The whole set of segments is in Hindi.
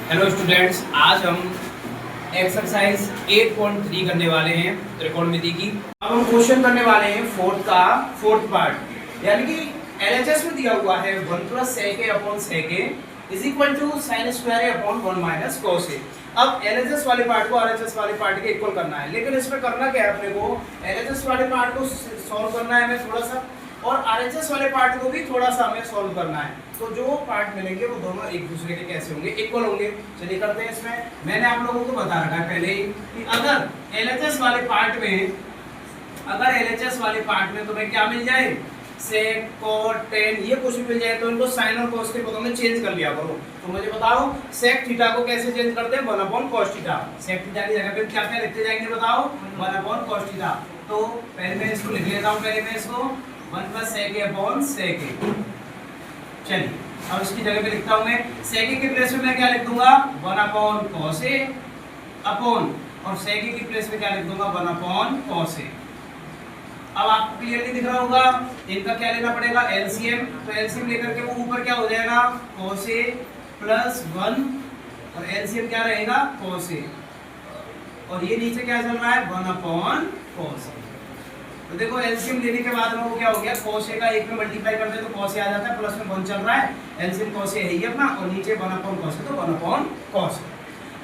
हेलो स्टूडेंट्स, आज हम एक्सरसाइज 8.3 करने वाले हैं त्रिकोणमिति की। अब हम क्वेश्चन करने वाले हैं फोर्थ पार्ट, यानी कि एलएचएस में दिया हुआ है 1 + sec a upon sec a is equal to sin square a upon 1 minus cos a। अब एलएचएस वाले पार्ट को आरएचएस वाले पार्ट के इक्वल करना है, लेकिन इसमें करना क्या है, अपने को एलएचएस वाले पार्ट को सॉल्व करना है हमें थोड़ा सा, और आरएचएस वाले पार्ट को भी थोड़ा सा हमें सॉल्व करना है। तो जो पार्ट मिलेंगे वो दोनों एक दूसरे के कैसे होंगे, इक्वल होंगे। चलिए करते हैं। इसमें मैंने आप लोगों को बता रखा है पहले ही कि अगर एलएचएस वाले पार्ट में तुम्हें क्या मिल जाए, sec cot tan ये कुछ भी मिल जाए तो इनको sin और cos के पदों में चेंज कर लिया करो। तो मुझे बताओ sec थीटा को कैसे चेंज करते हैं, 1/cos थीटा। sec थीटा की जगह पे क्या क्या लिखते जाएंगे बताओ, 1/cos थीटा। तो पहले मैं इसको लिख लेता हूं, 1 + sec a upon sec a। चलिए अब इसकी जगह पे लिखता हूं मैं, sec a के प्लेस में मैं क्या लिख दूंगा, 1/cos a अपॉन, और sec a की प्लेस में क्या लिख दूंगा, 1/cos a। अब आपको क्लियरली दिख रहा होगा, इनका क्या लेना पड़ेगा, एलसीएम। तो एलसीएम लेकर के वो ऊपर क्या हो जाएगा, cos a + 1, और एलसीएम क्या रहेगा, cos a, और ये नीचे क्या चल रहा है, 1/cos a। तो देखो एलसीएम लेने के बाद में वो क्या हो गया, cos a का 1 में मल्टीप्लाई करते हैं तो cos a आ जाता है, प्लस में 1 चल रहा है, एलसीएम cos a है ही अपना, और नीचे 1/cos a, तो 1/cos a।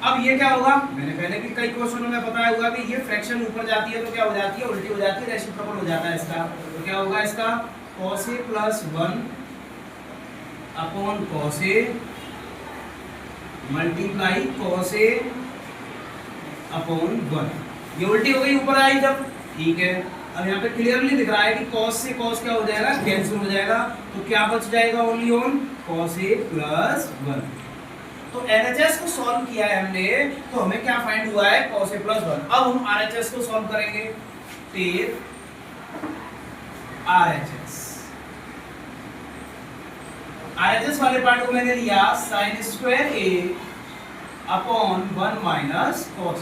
अब ये क्या होगा, मैंने पहले भी कई क्वेश्चनों में बताया हुआ कि ये फ्रैक्शन ऊपर जाती है तो क्या हो जाती है, उल्टी हो जाती है, रेसिप्रोकल हो जाता है इसका। तो क्या होगा इसका, cos a + 1 upon cos a multiply cos a upon 1। ये उल्टी हो गई, ऊपर आई जब, ठीक है। अब यहाँ पे क्लियरली दिख रहा है कि cos से cos क्या हो जाएगा, कैंसिल हो जाएगा, तो क्या बच जाएगा, ओनली ऑन cos a + 1। तो एलएचएस को सॉल्व किया है हमने, तो हमें क्या फाइंड हुआ है, cos a + 1। अब हम आरएचएस को सॉल्व करेंगे। फिर आरएचएस वाले पार्ट को मैंने लिया sin square a upon 1 minus cos।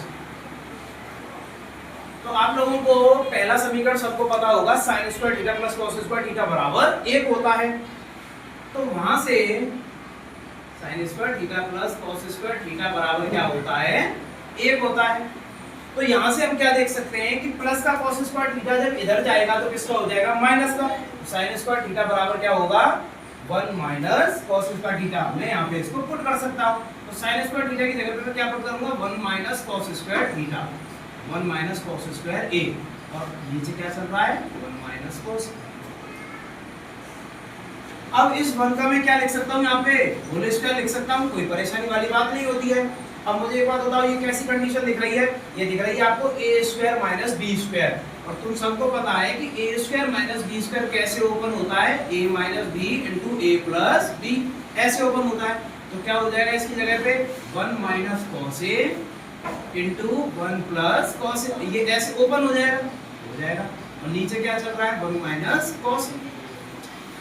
तो आप लोगों को पहला समीकरण सबको पता होगा, sin square theta + cos square theta बराबर 1 होता है। तो वहां से sin square theta + cos square theta बराबर क्या होता है, 1 होता है। तो यहां से हम क्या देख सकते हैं कि प्लस का cos स्क्वायर थीटा जब इधर जाएगा तो किसका हो जाएगा, माइनस का। तो sin स्क्वायर थीटा बराबर क्या होगा, 1 माइनस cos स्क्वायर थीटा। मैं यहां पे इसको पुट कर सकता हूं। तो sin स्क्वायर थीटा की जगह पे मैं क्या पुट करूंगा, 1 minus cos square theta, 1 minus cos square a, और नीचे क्या चल रहा है, 1 माइनस cos। अब इस 1 का मैं क्या लिख सकता हूँ, यहाँ पे होल स्क्वायर लिख सकता हूँ, कोई परेशानी वाली बात नहीं होती है। अब मुझे एक बात बताओ, ये कैसी कंडीशन दिख रही है, ये दिख रही है आपको a² - b², और तुम सबको पता है कि a² - b² कैसे ओपन होता है, a - b × a + b, ऐसे ओपन होता है। तो क्या हो जाएगा इसकी जगह पे, 1 minus cos a × 1 + cos a, ये ऐसे ओपन हो जाएगा, और नीचे क्या चल रहा है, 1 माइनस cos a।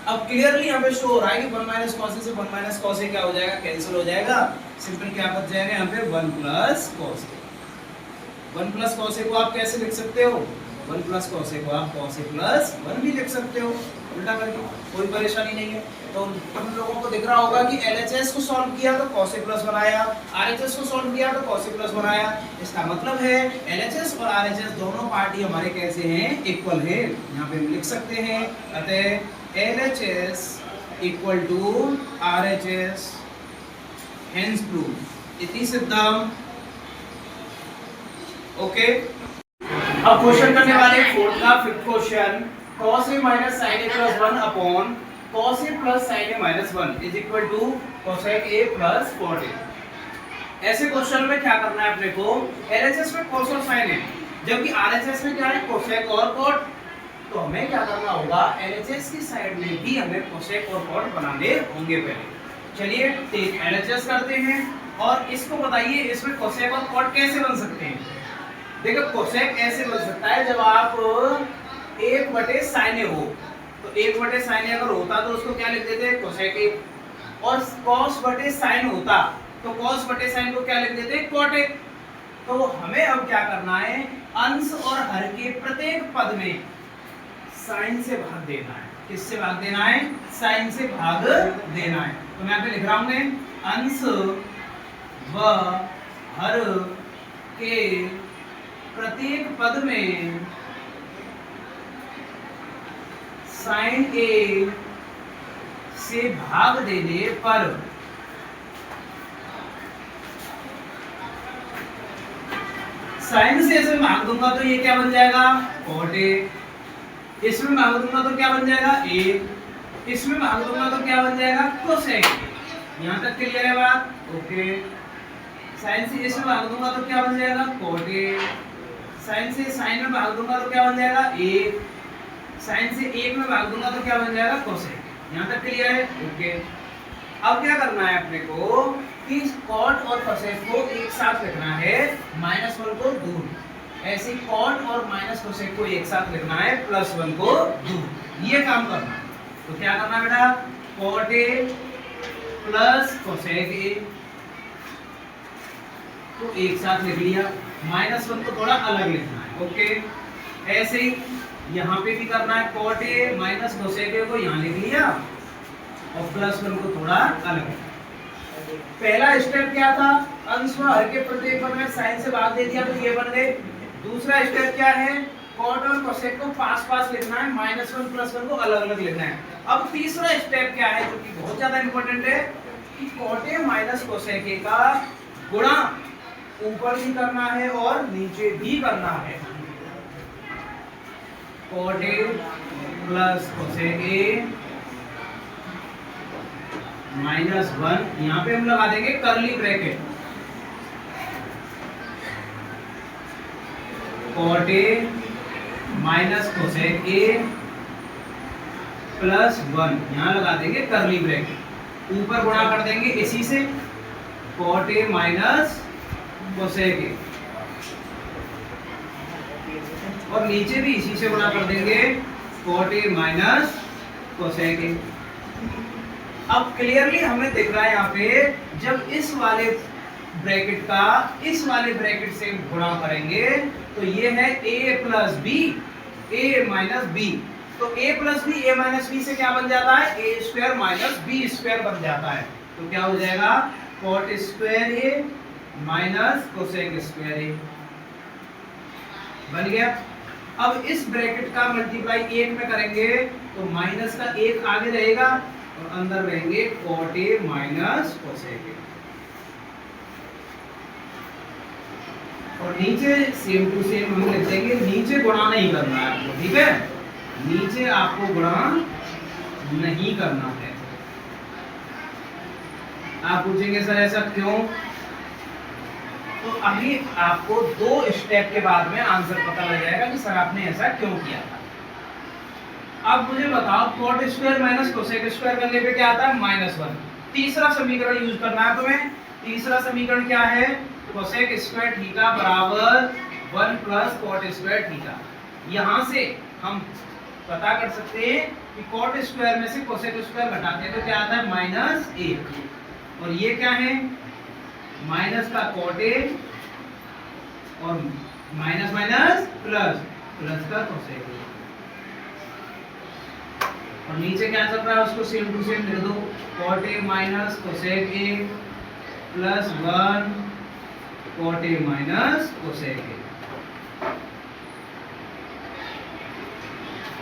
अब क्लियरली यहाँ पे शो हो रहा है कि 1 माइनस cos a से 1 माइनस cos a क्या हो जाएगा, कैंसिल हो जाएगा। सिंपल क्या बच जाएगा यहाँ पे, 1 + cos a। 1 + cos a को आप कैसे लिख सकते हो, 1 + cos a को आप cos a + 1 भी लिख सकते हो, उल्टा करके, कोई परेशानी नहीं है। तो हम लोगों को दिख रहा होगा कि एलएचएस को सॉल्व किया तो cos a + 1 आया, आरएचएस को सॉल्व किया तो cos a + 1 आया। इसका मतलब है एलएचएस और आरएचएस दोनों पार्टी हमारे कैसे हैं, इक्वल है। यहाँ पे हम लिख सकते हैं, अतः LHS = RHS, hence proved, इति सिद्धम। ओके, अब क्वेश्चन करने वाले फोर्थ का fifth question, cos a - sin a + 1 upon cos a + sin a - 1 is equal to cosec a + cot a। ऐसे क्वेश्चन में क्या करना है अपने को, LHS में cos और sin है, जबकि RHS में क्या है, cosec और cot। तो हमें क्या करना होगा, LHS की साइड में भी हमें cosec और cot बनाने होंगे पहले। चलिए ठीक, LHS करते हैं, और इसको बताइए इसमें cosec और cot कैसे बन सकते हैं। देखो cosec ऐसे बन सकता है, जब आप 1/sin a हो, तो 1/sin a अगर होता तो उसको क्या लिख देते, cosec a, और cos/sin होता तो cos/sin को क्या लिख देते, cot a। तो हमें अब क्या करना है, अंश और हर के प्रत्येक पद में साइन से भाग देना है। किससे भाग देना है, साइन से भाग देना है। तो मैं यहाँ पे लिख रहा हूँ, अंश वह हर के प्रत्येक पद में साइन ए से भाग देने पर साइन से इसमें भाग दूंगा तो ये क्या बन जाएगा कॉट ए, इसमें भाग दूंगा तो क्या बन जाएगा ए, इसमें भाग दूंगा तो क्या बन जाएगा कोसेक। यहाँ तक क्लियर है बात? ओके। साइन से इसमें भाग दूंगा तो क्या बन जाएगा कॉट ए, साइन से साइन में भाग दूंगा तो क्या बन जाएगा ए, साइन से एक में भाग दूंगा तो क्या बन जाएगा कोसेक। यहाँ तक क्लियर है? ओके। अब क्या करना है अपने को कि कॉट और कोसेक को एक साथ लिखना है, -1 को दूर। ऐसे कॉट और माइनस कोसेक को एक साथ लिखना है, +1 को दूर। ये काम करना है। तो क्या करना है बेटा, cot a plus cosec a को एक साथ लिख लिया, -1 को थोड़ा अलग लिखना है। ओके। ऐसे ही यहाँ पे भी करना है, cot a minus cosec a को यहाँ लिख लिया और +1 को थोड़ा अलग। पहला स्टेप क्या था, अंश व हर के प्रत्येक पद में साइन से भाग दे दिया तो ये बन गए। दूसरा स्टेप क्या है, कॉट और कोसेक को पास पास लिखना है, -1 +1 को अलग अलग लिखना है। अब तीसरा स्टेप क्या है जो कि बहुत ज्यादा इंपॉर्टेंट है कि cot a minus cosec a का गुणा ऊपर भी करना है और नीचे भी करना है। Cot a plus cosec a -1, यहाँ पे हम लगा देंगे curly bracket, cot a minus cosec a +1, यहाँ लगा देंगे कर्ली ब्रैकेट, ऊपर गुणा कर देंगे इसी से cot a minus cosec a और नीचे भी इसी से गुणा कर देंगे cot a minus cosec a. अब क्लियरली हमें दिख रहा है यहाँ पे, जब इस वाले ब्रैकेट का इस वाले ब्रैकेट से गुणा करेंगे तो ये है a plus b, a minus b. तो a plus b, a minus b से क्या बन जाता है, a square minus b square बन जाता है। तो क्या हो जाएगा, cot square A minus cosec square a बन गया। अब इस ब्रैकेट का मल्टीप्लाई 1 में करेंगे तो माइनस का 1 आगे रहेगा और अंदर रहेंगे cot a minus cosec a और नीचे सेम टू सेम हम लिख देंगे। नीचे गुणा नहीं करना है आपको, ठीक है, नीचे आपको गुणा नहीं करना है। आप पूछेंगे सर ऐसा क्यों, तो अभी आपको 2 स्टेप के बाद में आंसर पता लग जाएगा कि सर आपने ऐसा क्यों किया था। अब मुझे बताओ, cot square minus cosec square करने पे क्या आता है, -1। तीसरा समीकरण यूज करना है तुम्हें। तीसरा समीकरण क्या है, कोसेक स्क्वायर थीटा बराबर 1 प्लस कॉट स्क्वायर थीटा। यहाँ से हम पता कर सकते हैं कि कॉट स्क्वायर में से कोसेक स्क्वायर घटाते हैं तो क्या आता है, -1 और ये क्या है, माइनस का कॉट ए और माइनस माइनस प्लस, प्लस का कोसेक ए और नीचे क्या चल रहा है उसको सेम टू सेम लिख दो, cot a minus cosec a +1 cot a minus cosec a.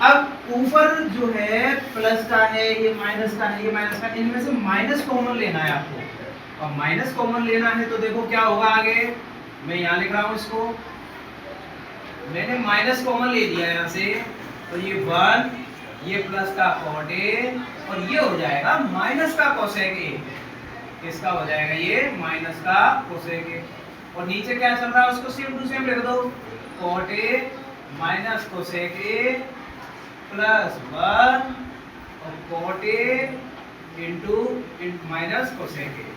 अब ऊपर जो है प्लस का है, ये माइनस का है, ये माइनस का, इनमें से माइनस कॉमन लेना है आपको। और माइनस कॉमन लेना है तो देखो क्या होगा आगे, मैं यहाँ लिख रहा हूँ इसको, मैंने माइनस कॉमन ले लिया यहाँ से तो ये 1, ये प्लस का कॉट ए और ये हो जाएगा माइनस का कोसेक ए। किसका हो जाएगा ये, माइनस का कोसेक ए। और नीचे क्या चल रहा है उसको सेम टू सेम लिख दो, cot a minus cosec a +1 और cot a into minus cosec a.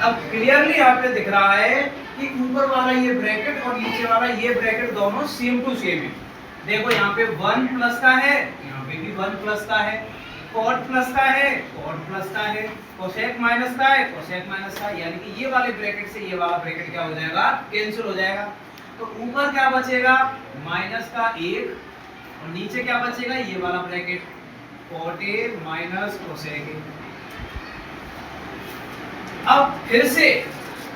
अब क्लियरली यहाँ पे दिख रहा है कि ऊपर वाला ये ब्रैकेट और नीचे वाला ये ब्रैकेट दोनों सेम टू सेम है। देखो यहाँ पे 1 प्लस का है, यहाँ पे भी 1 प्लस का है, कॉट प्लस का है, कॉट प्लस का है, कोसेक माइनस का है, कोसेक माइनस का, यानी कि ये वाले ब्रैकेट से ये वाला ब्रैकेट क्या हो जाएगा, कैंसिल हो जाएगा। तो ऊपर क्या बचेगा, माइनस का 1 और नीचे क्या बचेगा, ये वाला bracket cot a minus cosec a. अब फिर से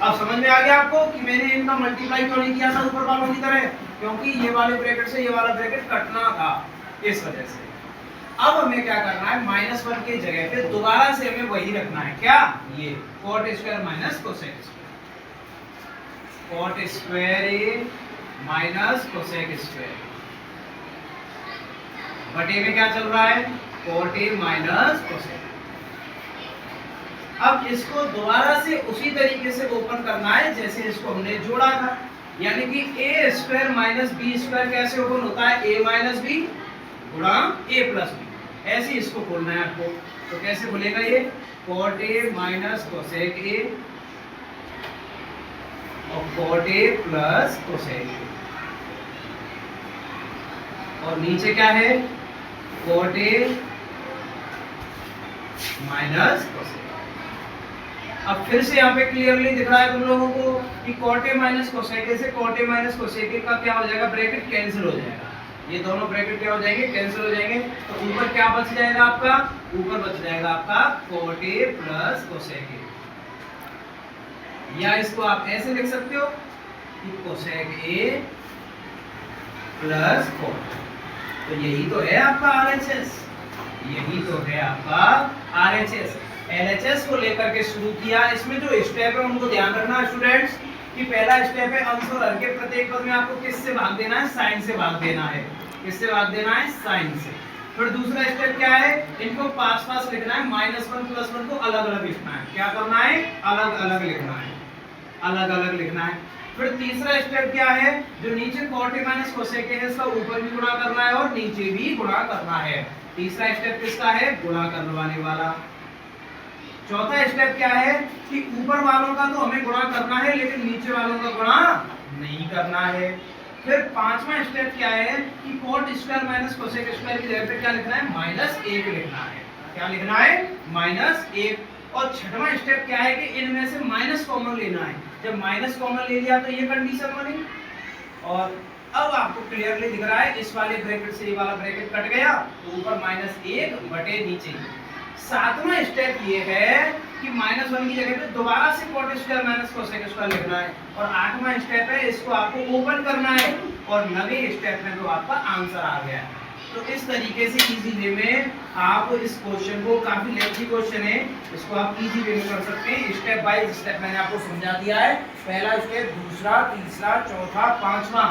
अब समझ में आ गया आपको कि मैंने इनका मल्टीप्लाई क्यों नहीं किया था ऊपर वालों की तरह, क्योंकि ये वाले ब्रैकेट से ये वाला ब्रैकेट कटना था, इस वजह से। अब हमें क्या करना है, -1 की जगह पे दोबारा से हमें वही रखना है, क्या, ये cot square minus cosec square, cot square ए माइनस कोसेक स्क्वायर बटे में क्या चल रहा है, cot ए माइनस कोसेक। अब इसको दोबारा से उसी तरीके से ओपन करना है जैसे इसको हमने जोड़ा था, यानी कि a square minus b square कैसे ओपन होता है, a माइनस बी गुणा a प्लस बी, ऐसे इसको खोलना है आपको। तो कैसे खुलेगा ये, cot a minus cosec a और cot a plus cosec a, और नीचे क्या है, cot a माइनस कोसेक। अब फिर से यहाँ पे क्लियरली दिख रहा है तुम लोगों को कि cot a minus cosec a से cot a minus cosec a का क्या हो जाएगा, ब्रैकेट कैंसिल हो जाएगा, ये दोनों ब्रैकेट क्या हो जाएंगे, कैंसिल हो जाएंगे। तो ऊपर क्या बच जाएगा आपका, ऊपर बच जाएगा आपका cot a plus cosec a, या इसको आप ऐसे लिख सकते हो कि कोसेक a प्लस cot। तो यही तो है आपका RHS, यही तो है आपका RHS। LHS को लेकर के शुरू किया, इसमें जो स्टेप है उनको ध्यान रखना स्टूडेंट्स कि पहला स्टेप है अंश और हर के प्रत्येक पद में आपको किससे भाग देना है, साइन से भाग देना है, किससे भाग देना है, साइन से। फिर दूसरा स्टेप क्या है, इनको पास पास लिखना है, -1 +1 को अलग अलग लिखना है, क्या करना है, अलग अलग लिखना है, अलग अलग लिखना है। फिर तीसरा स्टेप क्या है, जो नीचे cot a minus cosec a है इसका ऊपर भी गुणा करना है और नीचे भी गुणा करना है। तीसरा स्टेप किसका है, गुणा करवाने वाला। चौथा स्टेप क्या है कि ऊपर वालों का तो हमें गुणा करना है लेकिन नीचे वालों का गुणा नहीं करना है। फिर पांचवा स्टेप क्या है कि cot square minus cosec square की जगह पे क्या लिखना है, -1 लिखना है, क्या लिखना है, -1। और छठवां स्टेप क्या है कि इनमें से माइनस कॉमन लेना है, जब माइनस कॉमन ले लिया तो ये कंडीशन बनी। और अब आपको क्लियरली दिख रहा है इस वाले ब्रैकेट से ये वाला ब्रैकेट कट गया, तो ऊपर -1 बटे नीचे। सातवां स्टेप ये है कि -1 की जगह पे दोबारा से cot square minus cosec square लिखना है। और आठवां स्टेप है इसको आपको ओपन करना है, और 9वें स्टेप में तो आपका आंसर आ गया है। तो इस तरीके से इजी वे में आप इस क्वेश्चन को, काफी लेंथी क्वेश्चन है, इसको आप इजी वे में कर सकते हैं। स्टेप बाय स्टेप मैंने आपको समझा दिया है, पहला स्टेप, दूसरा, तीसरा, चौथा, पांचवा,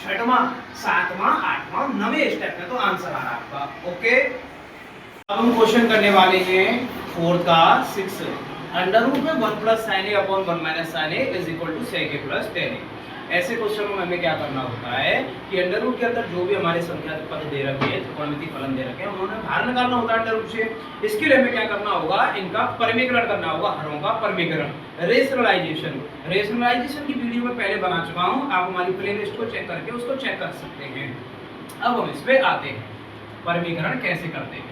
छठवां, सातवां, आठवां, 9वें स्टेप में तो आंसर आ रहा है आपका। ओके, अब हम क्वेश्चन करने वाले हैं 4 का 6। अंडर रूट में 1 + sin a / 1 - sin a = sec a + tan a। ऐसे क्वेश्चन में हमें क्या करना होता है कि अंडर रूट के अंदर जो भी हमारे संख्या पद दे रखे हैं, त्रिकोणमितीय फलन दे रखे हैं, उन्होंने बाहर निकालना होता है अंडर रूट से। इसके लिए हमें क्या करना होगा, इनका परमीकरण करना होगा, हरों का परमीकरण, रेशनलाइजेशन। रेशनलाइजेशन की वीडियो में पहले बना चुका हूं, आप हमारी प्लेलिस्ट को चेक करके उसको चेक कर सकते हैं। अब हम इस पे आते हैं, परमीकरण कैसे करते हैं।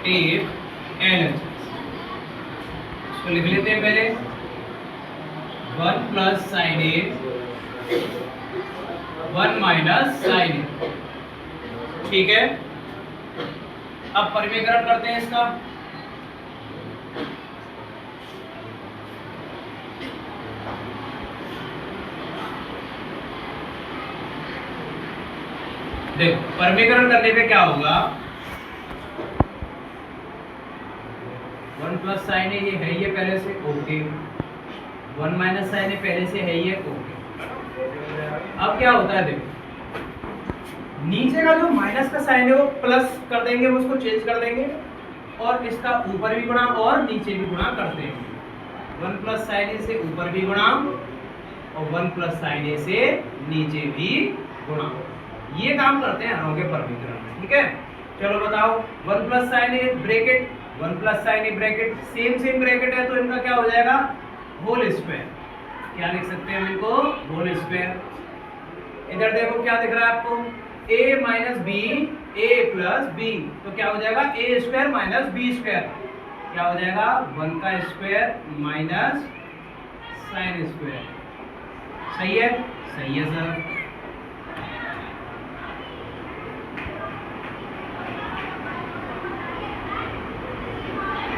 टेप LHS इसको लिख लेते हैं पहले, 1 + sin a 1 - sin a, ठीक है। अब परमीकरण करते हैं इसका। देखो परमीकरण करने पे क्या होगा, 1 + sin a ये है, ये पहले से ओके, 1 - sin a पहले से है, ये ओके। अब क्या होता है, देखो नीचे का जो माइनस का साइन है वो प्लस कर देंगे, उसको चेंज कर देंगे, और इसका ऊपर भी गुणा और नीचे भी गुणा करते हैं। 1 + sin a से ऊपर भी गुणा और 1 + sin a से नीचे भी गुणा, ये काम करते हैं हरों के परमीकरण में, ठीक है। चलो बताओ, 1 + sin a bracket, 1 + sin a bracket, same bracket है तो इनका क्या हो जाएगा, होल स्क्वायर। क्या लिख सकते हैं हम इनको, होल स्क्वायर। इधर देखो क्या दिख रहा है आपको, a - b a + b, तो क्या हो जाएगा, a² - b², क्या हो जाएगा, 1 का स्क्वायर माइनस sin स्क्वायर। सही है, सही है सर।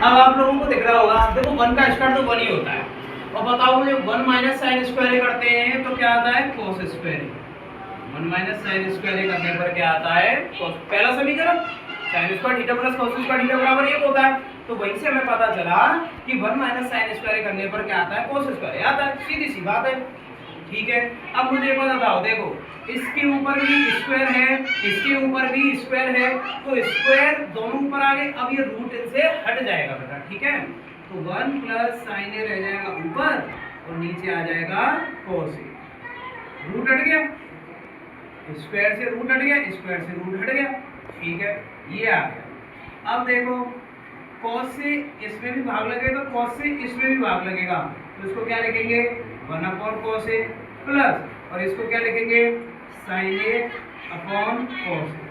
अब आप लोगों को दिख रहा होगा, देखो 1 का स्क्वायर तो 1 ही होता है, और बताओ मुझे 1 माइनस साइन स्क्वायर करते हैं तो क्या आता है, cos square. 1 minus sine square करने पर क्या आता है, कोस। पहला समीकरण sine square theta plus cos square theta बराबर 1 होता है, तो वहीं से हमें पता चला कि 1 माइनस साइन स्क्वायर करने पर क्या आता है, कोस स्क्वायर आता है, सीधी सी बात है। ठीक है, अब मुझे एक बात बताओ, देखो इसके ऊपर भी स्क्वायर है, इसके ऊपर भी स्क्वायर है, तो स्क्वायर दोनों ऊपर आ गए, अब ये रूट इनसे हट जाएगा बेटा। ठीक है, तो 1 प्लस साइन ए रह जाएगा ऊपर और नीचे आ जाएगा कोस ए। रूट हट गया, स्क्वायर से रूट हट गया, स्क्वायर से रूट हट गया। ठीक है, ये आ गया। अब देखो cos से इसमें भी भाग लगेगा, cos से इसमें भी भाग लगेगा, तो इसको क्या लिखेंगे, 1/cos ए प्लस, और इसको क्या लिखेंगे, sin a upon cos a।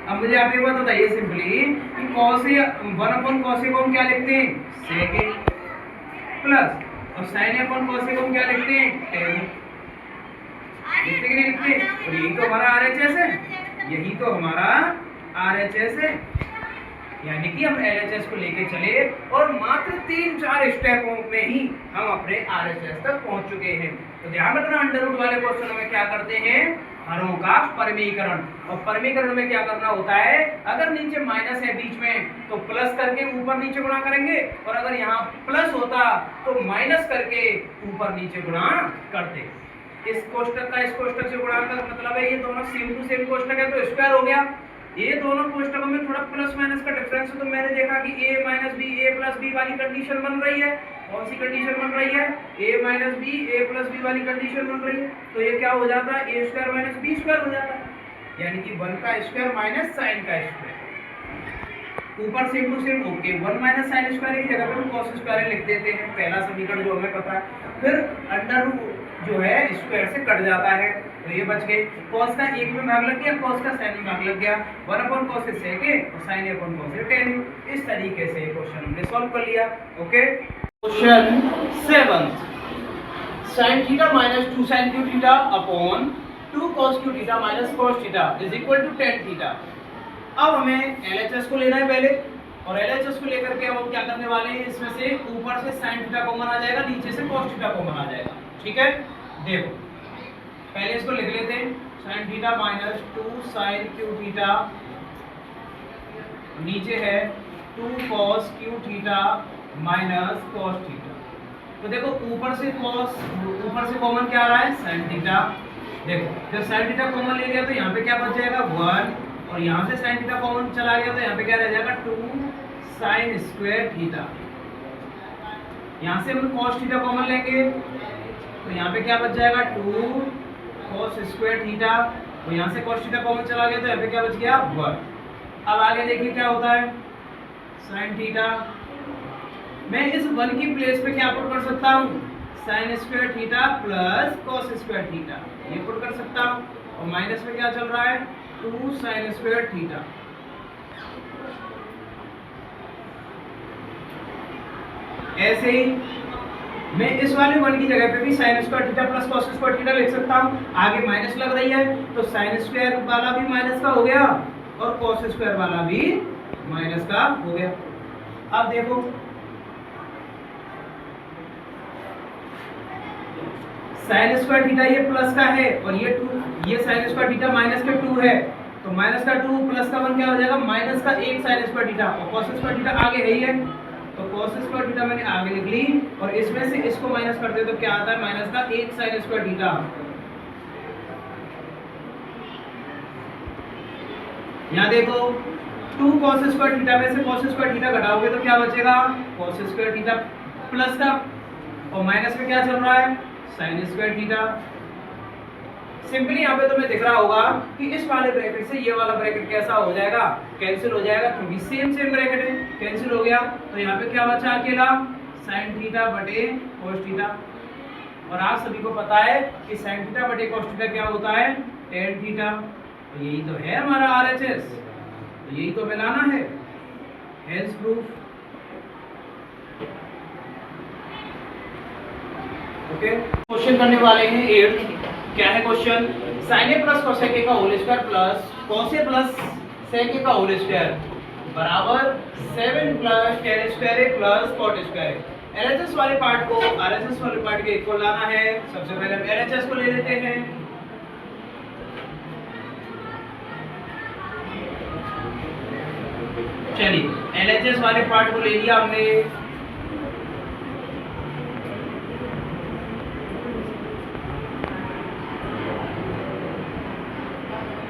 अब मुझे आप एक बात बताइए सिंपली कि cos a 1/cos a को हम क्या लिखते हैं, sec a प्लस, और sin a upon cos a को हम क्या लिखते हैं, tan a। लिखते कि नहीं लिखते, और यही तो हमारा RHS है, यही तो हमारा RHS है, यानी कि हम LHS को लेके चले और मात्र 3-4 स्टेपों में ही हम अपने RHS तक पहुंच चुके हैं। तो ध्यान रखना, अंडर रूट वाले क्वेश्चन में क्या करते हैं, हरों का परमीकरण, और परमीकरण में क्या करना होता है, अगर नीचे माइनस है बीच में तो प्लस करके ऊपर नीचे गुणा करेंगे, और अगर यहाँ प्लस होता तो माइनस करके ऊपर नीचे गुणा करते। इस कोष्टक का इस कोष्टक से गुणा का मतलब है ये दोनों सेम टू सेम कोष्टक है तो स्क्वायर हो गया। ये दोनों कोष्टकों में थोड़ा प्लस माइनस का डिफरेंस है, तो मैंने देखा कि a minus b a plus b वाली कंडीशन बन रही है। कौन सी कंडीशन बन रही है, a minus b a plus b वाली कंडीशन बन रही है, तो ये क्या हो जाता है, a square minus b square हो जाता है, यानी कि 1 का स्क्वायर माइनस साइन का स्क्वायर। ऊपर same to same okay, 1 minus sine square की जगह पे हम कॉस स्क्वायर लिख देते हैं, पहला समीकरण जो हमें पता है। फिर अंडर रूट जो है स्क्वायर से कट जाता है, तो ये बच गए। cos का एक में भाग लग गया, cos का sin में भाग लग गया, 1/cos से sec a और sin a/cos से tan a। इस तरीके से क्वेश्चन हमने सॉल्व कर लिया। Okay, question 7, sin theta minus 2 sin cube theta upon 2 cos cube theta minus cos theta is equal to tan theta. अब हमें LHS को लेना है पहले, और LHS को लेकर के हम क्या करने वाले हैं, इसमें से ऊपर से sin थीटा कॉमन आ जाएगा, नीचे से cos थीटा कॉमन आ जाएगा। ठीक है, देखो पहले इसको लिख लेते हैं, sin theta minus 2 sin cube theta, नीचे है 2 cos cube theta minus cos theta. तो देखो ऊपर से कॉमन क्या आ रहा है, sin थीटा। देखो जब sin थीटा कॉमन ले लिया तो यहाँ पे क्या बच जाएगा 1, और यहाँ से sin थीटा कॉमन चला गया तो यहाँ पे क्या रह जाएगा 2 sin स्क्वायर थीटा। यहाँ से हम cos थीटा कॉमन लेंगे तो यहाँ पे क्या बच जाएगा 2 cos स्क्वायर थीटा, और यहाँ से cos थीटा कॉमन चला गया तो यहाँ पे क्या बच गया 1। अब आगे देखिए क्या होता है, sin थीटा, मैं इस 1 की प्लेस पे क्या पुट कर सकता हूँ, sin square theta plus cos square theta, ये पुट कर सकता हूँ, और माइनस में क्या चल रहा है 2 sin स्क्वायर थीटा। ऐसे ही मैं इस वाले 1 की जगह पे भी sin square theta plus cos square theta लिख सकता हूँ। आगे माइनस लग रही है तो sin स्क्वायर वाला भी माइनस का हो गया और cos स्क्वायर वाला भी माइनस का हो गया। अब देखो sin स्क्वायर थीटा ये प्लस का है और ये 2, ये sin स्क्वायर थीटा माइनस का 2 है, तो माइनस का 2 प्लस का 1 क्या हो जाएगा, माइनस का 1 sin स्क्वायर थीटा, और cos स्क्वायर थीटा आगे है ही है, तो cos स्क्वायर थीटा मैंने आगे लिख ली, और इसमें से इसको माइनस कर दे तो क्या आता है, माइनस का 1 sin स्क्वायर थीटा। यहाँ देखो 2 cos स्क्वायर थीटा में से cos स्क्वायर थीटा घटाओगे तो क्या बचेगा, cos स्क्वायर थीटा प्लस का, और माइनस में क्या चल रहा है, sin स्क्वायर थीटा। सिंपली यहाँ पे तुम्हें दिख रहा होगा कि इस वाले ब्रैकेट से ये वाला ब्रैकेट कैसा हो जाएगा, कैंसिल हो जाएगा, क्योंकि सेम ब्रैकेट है, कैंसिल हो गया। तो यहाँ पे क्या बचा अकेला, sin थीटा बटे cos थीटा, और आप सभी को पता है कि sin थीटा बटे cos थीटा क्या होता है, tan थीटा। तो यही तो है हमारा RHS, तो यही तो मिलाना है, हेंस प्रूफ। ओके, क्वेश्चन करने वाले हैं 8। क्या है question, sin a plus cos a का whole square plus cos a plus sec a का होल स्क्वायर बराबर 7 plus tan square a plus cot square a. LHS वाले पार्ट को आरएचएस वाले पार्ट के इक्वल लाना है। सबसे पहले हम एलएचएस को ले लेते हैं। चलिए एलएचएस वाले पार्ट को ले लिया हमने।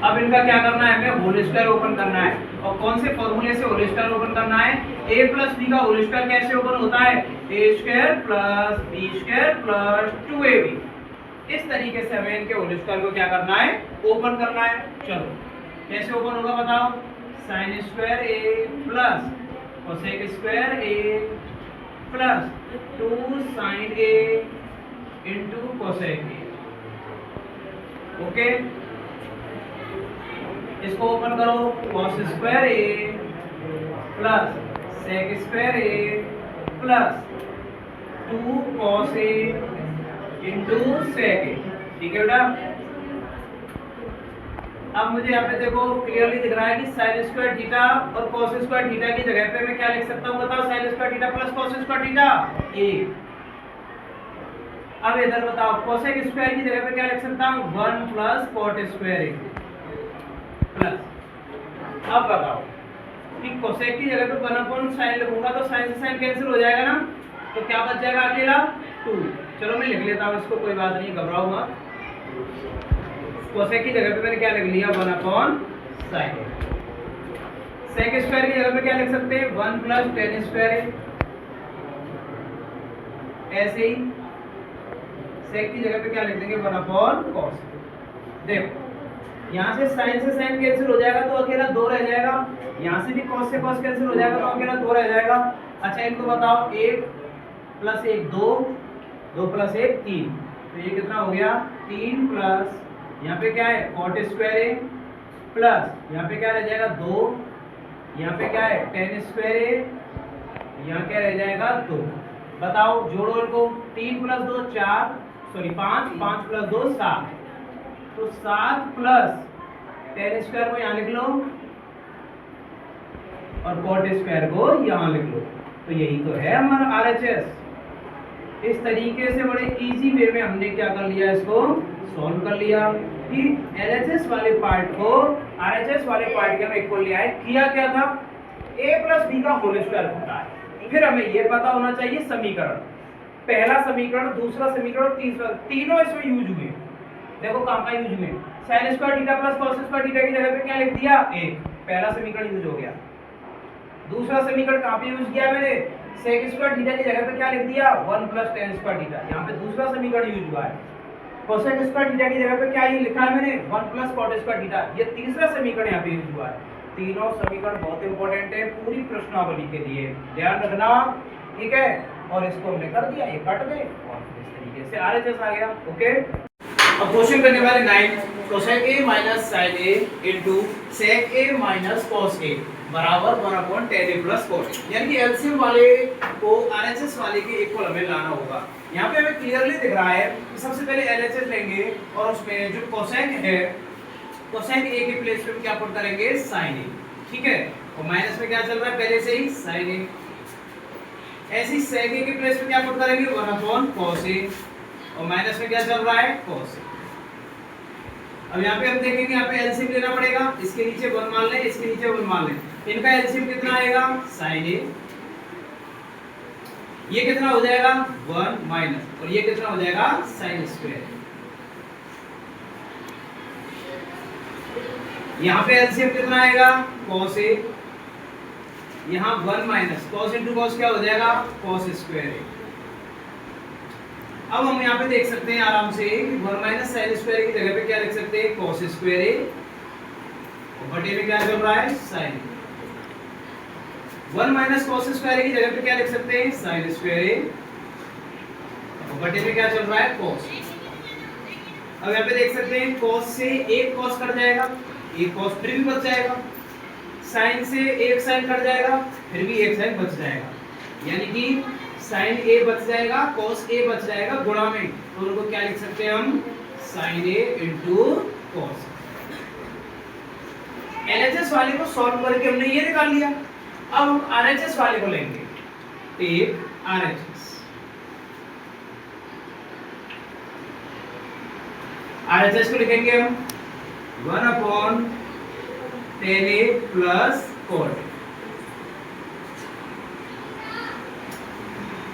अब इनका क्या करना है, हमें होल स्क्वायर ओपन करना है। और कौन से फॉर्मूले से होल स्क्वायर ओपन करना है? a प्लस बी का होल स्क्वायर कैसे ओपन होता है? a square plus b square plus 2ab। इस तरीके से हमें इनके होल स्क्वायर को क्या करना है, ओपन करना है। चलो कैसे ओपन होगा बताओ? Sine square a plus cosec square a plus 2 sine a into cosec a। Okay, इसको ओपन करो। cos square a plus sec square a plus 2 cos a into sec a। ठीक है बेटा, अब मुझे यहाँ पे देखो क्लियरली दिख रहा है कि sin स्क्वायर थीटा और cos स्क्वायर थीटा की जगह पे मैं क्या लिख सकता हूँ बताओ? sin square theta plus cos square theta a। अब इधर बताओ cosec स्क्वायर की जगह पे क्या लिख सकता हूँ? 1 plus cot square a plus. अब बताओ कि कोसेक की जगह पे 1/sin लिखूंगा तो sin से sin कैंसिल हो जाएगा ना, तो क्या बच जाएगा अकेला 2। चलो मैं लिख लेता हूँ इसको, कोई बात नहीं, घबराओ मत। कोसेक की जगह पे मैंने क्या लिख लिया? 1/sin। सेक स्क्वायर की जगह पे क्या लिख सकते हैं? 1 प्लस टेन स्क्वायर। ऐसे ही सेक की जगह पे क्या लिख देंगे? 1/cos। देखो यहाँ से साइन से साइन कैंसिल हो जाएगा तो अकेला 2 रह जाएगा। यहाँ से भी कॉस से कॉस कैंसिल हो जाएगा तो अकेला 2 रह जाएगा। अच्छा इनको बताओ, 1 प्लस 1 2, 2 प्लस 1 3, तो ये कितना हो गया? 3 प्लस यहाँ पे क्या है? कॉट स्क्वायर ए प्लस यहाँ पे क्या रह जाएगा? 2, यहाँ पे क्या है? टेन स्क्वायर ए, यहाँ क्या रह जाएगा? 2। बताओ जोड़ो इनको। 3 प्लस 2 4, सॉरी 5, 5 प्लस 2 7, तो 7 प्लस टेन स्क्वायर को यहाँ लिख लो और कॉट स्क्वायर को यहाँ लिख लो। तो यही तो है हमारा आरएचएस। इस तरीके से बड़े इजी वे में हमने क्या कर लिया, इसको सॉल्व कर लिया कि एलएचएस वाले पार्ट को आरएचएस वाले पार्ट के हम इक्वल लिया है। किया क्या था? a प्लस बी का होल स्क्वायर होता है। फिर हमें ये पता होना चाहिए समीकरण, पहला समीकरण, दूसरा समीकरण, तीसरा, तीनों इसमें यूज हुए। देखो कहाँ का यूज में? sin square theta plus cos square theta की जगह पे क्या लिख दिया? 1। पहला समीकरण यूज हो गया। दूसरा समीकरण कहाँ पे यूज किया मैंने? sec स्क्वायर थीटा की जगह पे क्या लिख दिया? 1 प्लस tan स्क्वायर थीटा। यहाँ पे दूसरा समीकरण यूज हुआ है। cosec स्क्वायर थीटा की जगह पे क्या ये लिखा है मैंने? 1 प्लस cot स्क्वायर थीटा। ये तीसरा समीकरण यहाँ पे यूज हुआ है। तीनों समीकरण बहुत इंपॉर्टेंट है पूरी प्रश्नावली के लिए, ध्यान रखना, ठीक है। और इसको हमने कर दिया, ये कट गए और इस तरीके से आरएचएस आ गया। ओके, अब क्वेश्चन करने वाले 9, cosec a minus sin a into sec a minus cos a बराबर 1/tan a plus cot a। यानी कि एलसीएम वाले को आरएचएस वाले के इक्वल हमें लाना होगा। यहाँ पे हमें क्लियरली दिख रहा है कि सबसे पहले एलएचएस लेंगे और उसमें जो cosec है, cosec a के प्लेस पे क्या पुट करेंगे? sin a, ठीक है। और माइनस में क्या चल रहा है पहले से ही? sin a। ऐसे ही sec a के प्लेस पे क्या पुट करेंगे? 1/cos a, और माइनस में क्या चल रहा है? cos a। अब यहाँ पे हम देखेंगे, यहाँ पे एलसीएम लेना पड़ेगा। इसके नीचे 1 मान लें, इसके नीचे 1 मान लें। इनका एलसीएम कितना आएगा? sin a। ये कितना हो जाएगा? 1 माइनस, और ये कितना हो जाएगा? sin square. यहाँ पे एलसीएम कितना आएगा? cos a। यहाँ 1 माइनस cos इंटू cos क्या हो जाएगा? cos square a। अब हम यहाँ पे देख सकते हैं आराम से 1 माइनस sin स्क्वायर की जगह पे क्या लिख सकते हैं? cos स्क्वायर a, और बटे में क्या चल रहा है? sin। 1 माइनस cos स्क्वायर की जगह पे क्या लिख सकते हैं? sin स्क्वायर a, और बटे में क्या चल रहा है? cos। अब यहाँ पे देख सकते हैं cos से एक cos कट जाएगा, एक cos फिर भी बच जाएगा, sin से एक sin कट जाएगा, फिर भी एक sin बच जाएगा, यानी कि sin a बच जाएगा, cos a बच जाएगा गुणा में, तो उनको क्या लिख सकते हैं हम? sin a into cos। LHS वाले को सॉल्व करके हमने ये निकाल लिया अब हम आरएचएस वाले को लेंगे, टेक आरएचएस। आरएचएस को लिखेंगे हम 1/10A प्लस cot।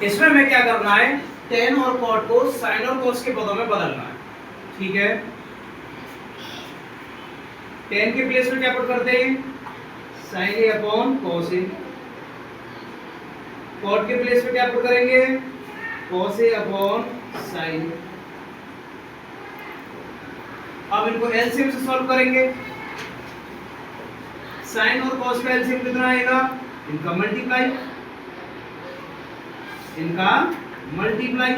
इसमें हमें क्या करना है, tan और cot को sin और cos के पदों में बदलना है, ठीक है। tan के प्लेस में क्या पुट करते हैं, sin A upon cos A। cot के प्लेस में क्या पुट करेंगे, cos A upon sin A। अब इनको एलसीएम से सॉल्व करेंगे। sin और cos का एलसीएम कितना आएगा, इनका मल्टीप्लाई, इनका मल्टीप्लाई।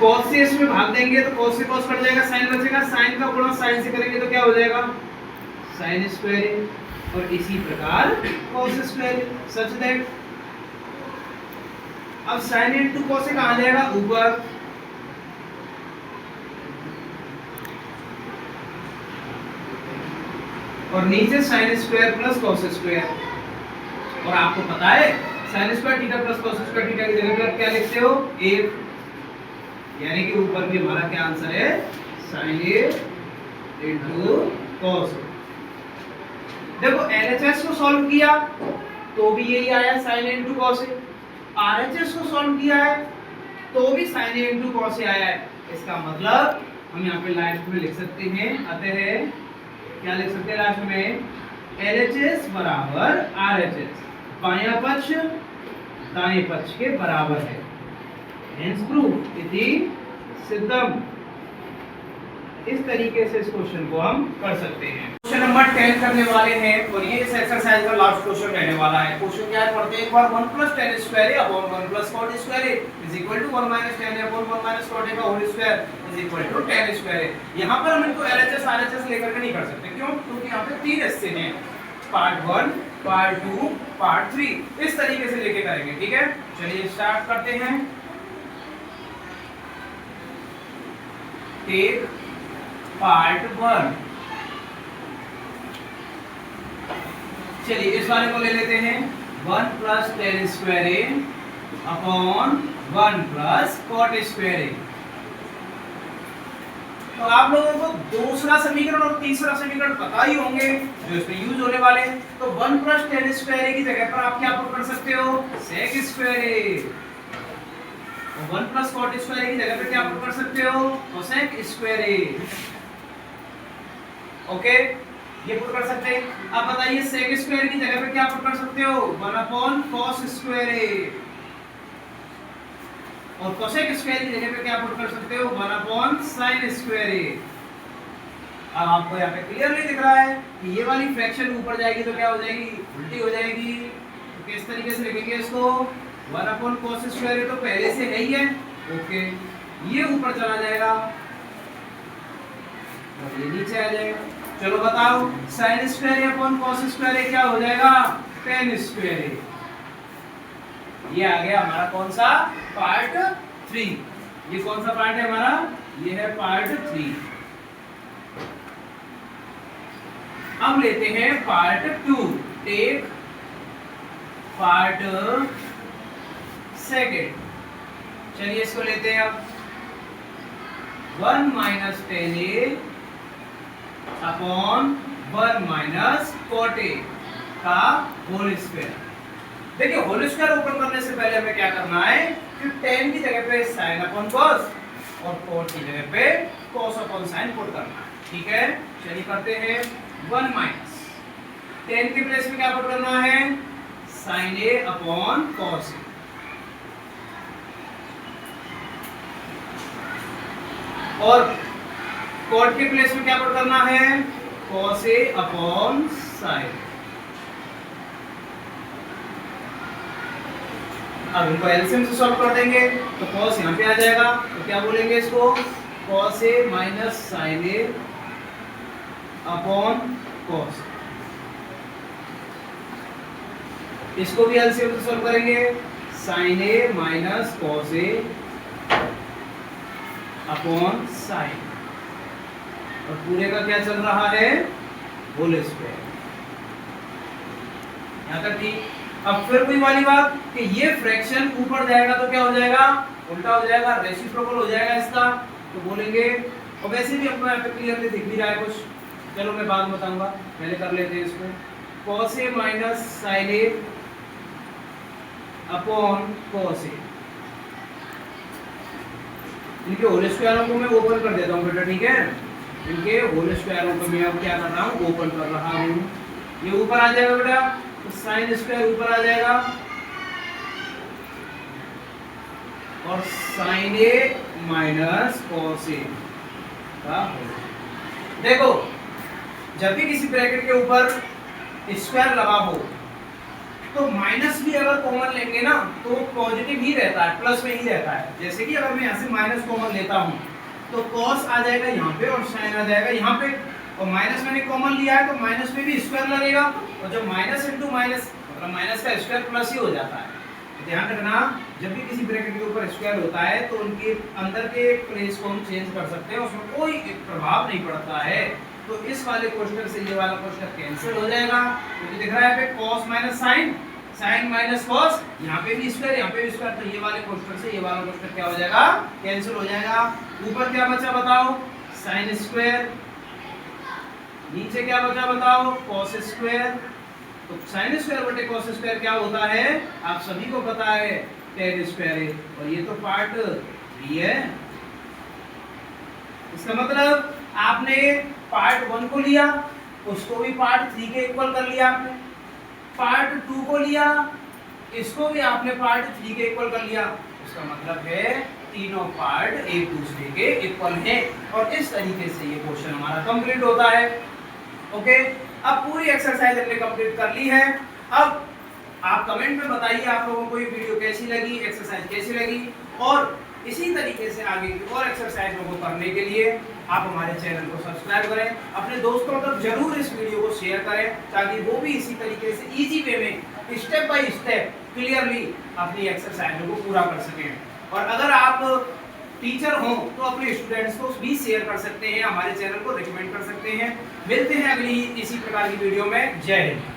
cos से इसमें भाग देंगे तो cos से cos कट जाएगा, sin बचेगा, sin का गुणा sin से करेंगे तो क्या हो जाएगा, sin स्क्वायर A। और इसी प्रकार cos square A, such that अब sin इनटू cos से कहां जाएगा, ऊपर, और नीचे sin square plus cos square. और आपको पता है sin square theta plus cos square theta की जगह पे आप क्या लिखते हो, 1, यानी कि ऊपर भी हमारा क्या आंसर है, sin A इनटू cos। देखो LHS को सॉल्व किया तो भी यही आया, sin A into cos A। RHS को सॉल्व किया है तो भी sin A into cos A आया है। इसका मतलब हम यहाँ पे लास्ट में लिख सकते हैं, अतः क्या लिख सकते हैं लास्ट में, LHS बराबर RHS, बायां पक्ष दाएं पक्ष के बराबर है। Hence proof इति सिद्धम। इस तरीके से इस क्वेश्चन को हम कर सकते हैं। क्वेश्चन नंबर 10 करने वाले हैं और ये इस एक्सरसाइज का लास्ट क्वेश्चन रहने वाला है। क्वेश्चन क्या है, पढ़ते हैं एक बार। 1 + tan square A upon 1 + cot square A is equal to 1 - tan A upon 1 - cot A का whole square is equal to tan square A। यहां पर हम इनको LHS RHS लेकर के नहीं कर सकते, क्यों, क्योंकि यहां पे 3 हिस्से हैं, पार्ट 1, पार्ट 2, पार्ट 3। इस तरीके से लेके करेंगे, ठीक है। चलिए स्टार्ट करते हैं। Take part 1। चलिए इस वाले को ले लेते हैं, 1 + tan square A upon 1 + cot square A। तो आप लोगों को दूसरा समीकरण और तीसरा समीकरण पता ही होंगे जो इसमें यूज होने वाले हैं। तो 1 + tan स्क्वायर A की जगह पर आप क्या पुट कर सकते हो, sec square A। 1 + cot square की जगह पे क्या पुट कर सकते हो, cosec स्क्वायर A। ओके, ये पुट कर सकते हैं। अब बताइए sec स्क्वायर की जगह पे क्या पुट कर सकते हो, 1/cos स्क्वायर A। और cosec स्क्वायर की जगह पे क्या पुट कर सकते हो, 1/sin स्क्वायर A। अब आपको यहाँ पे क्लियरली दिख रहा है कि ये वाली फ्रैक्शन ऊपर जाएगी तो क्या हो जाएगी, उल्टी हो जाएगी। तो किस तरीके से लिखेंगे इसको, 1/cos स्क्वायर A तो पहले से है ही है, ओके, ये ऊपर चला जाएगा और ये नीचे आ जाएगा। चलो बताओ, sin square A upon cos square A क्या हो जाएगा, tan स्क्वायर A। ये आ गया हमारा कौन सा, पार्ट 3। ये कौन सा पार्ट है हमारा, ये है पार्ट 3। अब लेते हैं पार्ट 2। Take part 2। चलिए इसको लेते हैं अब, 1 - tan A upon 1 - cot A का होल स्क्वायर। देखिए होल स्क्वायर ओपन करने से पहले हमें क्या करना है कि tan की जगह पे sin अपॉन cos और cot की जगह पे cos अपॉन sin पुट करना है, ठीक है। चलिए करते हैं। 1 - tan के प्लेस में क्या पुट करना है, sin A upon cos A। और cot के प्लेस में क्या पुट करना है, cos A अपॉन sin। अब इनको एलसीएम से सॉल्व कर देंगे तो cos यहाँ पे आ जाएगा, तो क्या बोलेंगे इसको, cos A - sin A upon cos। इसको भी एलसीएम से सॉल्व करेंगे, sin A - cos A upon sin। और पूरे का क्या चल रहा है, होल स्क्वायर। यहाँ तक ठीक। अब फिर वही वाली बात कि ये फ्रैक्शन ऊपर जाएगा तो क्या हो जाएगा, उल्टा हो जाएगा, रेसिप्रोकल हो जाएगा इसका। तो बोलेंगे, और वैसे भी हमको यहाँ पे क्लियरली दिख भी रहा है कुछ, चलो मैं बाद में बताऊंगा, पहले कर लेते हैं इसको। cos a minus sin a upon cos a, इनके होल स्क्वायरों को मैं ओपन कर देता हूँ बेटा, ठीक है। इनके होल स्क्वायरों को मैं अब क्या कर रहा हूँ, ओपन कर रहा हूँ। ये ऊपर आ जाएगा बेटा, तो साइन स्क्वायर ऊपर आ जाएगा और sign A minus cos A का। देखो जब भी किसी ब्रैकेट के ऊपर स्क्वायर लगा हो तो माइनस भी अगर कॉमन लेंगे ना तो पॉजिटिव ही रहता है, प्लस में ही रहता है। जैसे कि अगर मैं यहाँ से माइनस कॉमन लेता हूँ तो कॉस आ जाएगा यहाँ पे और साइन आ जाएगा यहाँ पे, और माइनस मैंने कॉमन लिया है तो माइनस में भी स्क्वायर लगेगा, और जब माइनस इंटू माइनस मतलब माइनस का स्क्वायर प्लस ही हो जाता है। तो ध्यान रखना, जब भी किसी ब्रैकेट के ऊपर स्क्वायर होता है तो उनके अंदर के प्लेस को हम चेंज कर सकते हैं, उसमें कोई प्रभाव नहीं पड़ता है। तो इस वाले क्वेश्चन से ये वाला क्वेश्चन कैंसिल हो जाएगा, क्योंकि दिख रहा है पे cos minus sin, sin minus cos, यहाँ पे भी स्क्वायर यहाँ पे भी स्क्वायर, तो ये वाले क्वेश्चन से ये वाला क्वेश्चन क्या हो जाएगा, कैंसिल हो जाएगा। ऊपर क्या बचा बताओ, sin स्क्वायर, नीचे क्या बचा बताओ, cos स्क्वायर। तो sin स्क्वायर बटे cos स्क्वायर क्या होता है, आप सभी को पता है, tan स्क्वायर है, और ये तो पार्ट 3 है। इसका मतलब आपने पार्ट 1 को लिया, उसको भी पार्ट 3 के इक्वल कर लिया आपने, पार्ट 2 को लिया, इसको भी आपने पार्ट 3 के इक्वल कर लिया। इसका मतलब है तीनों पार्ट एक दूसरे के इक्वल हैं, और इस तरीके से ये क्वेश्चन हमारा कंप्लीट होता है। ओके, अब पूरी एक्सरसाइज हमने कंप्लीट कर ली है। अब आप कमेंट में बताइए आप लोगों को ये वीडियो कैसी लगी, एक्सरसाइज कैसी लगी, और इसी तरीके से आगे की और एक्सरसाइजों को करने के लिए आप हमारे चैनल को सब्सक्राइब करें, अपने दोस्तों तक जरूर इस वीडियो को शेयर करें, ताकि वो भी इसी तरीके से इजी वे में स्टेप बाय स्टेप क्लियरली अपनी एक्सरसाइजों को पूरा कर सकें। और अगर आप टीचर हो तो अपने स्टूडेंट्स को भी शेयर कर सकते हैं, हमारे चैनल को रिकमेंड कर सकते हैं। मिलते हैं अगली इसी प्रकार की वीडियो में। जय हिंद।